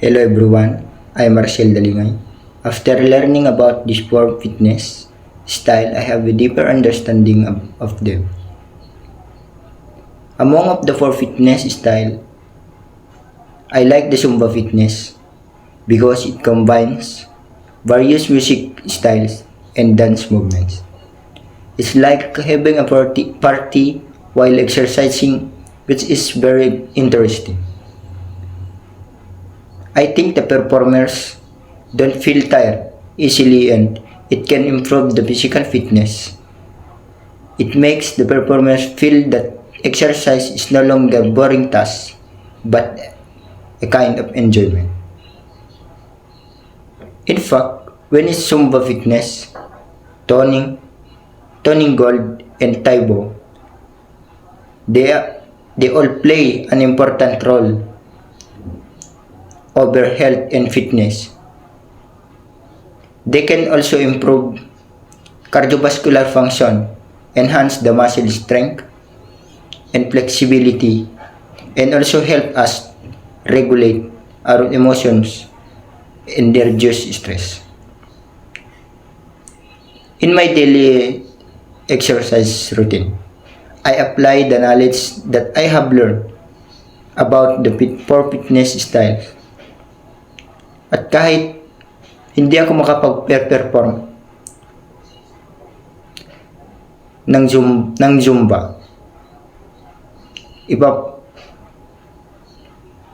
Hello everyone, I am Marcel Dalingay. After learning about these 4 fitness style, I have a deeper understanding of them. Among of the 4 fitness style, I like the Zumba fitness because it combines various music styles and dance movements. It's like having a party while exercising, which is very interesting. I think the performers don't feel tired easily and it can improve the physical fitness. It makes the performers feel that exercise is no longer a boring task but a kind of enjoyment. In fact, when it's Zumba fitness, toning, toning gold and Taibo, they all play an important role over health and fitness. They can also improve cardiovascular function, enhance the muscle strength and flexibility, and also help us regulate our emotions and reduce stress. In my daily exercise routine, I apply the knowledge that I have learned about the 4 fitness styles. At kahit hindi ako makapag-perform ng Zumba,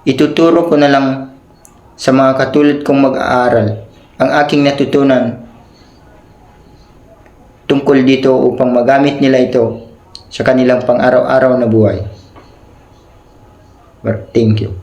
ituturo ko na lang sa mga katulad kong mag-aaral ang aking natutunan tungkol dito upang magamit nila ito sa kanilang pang-araw-araw na buhay. Thank you.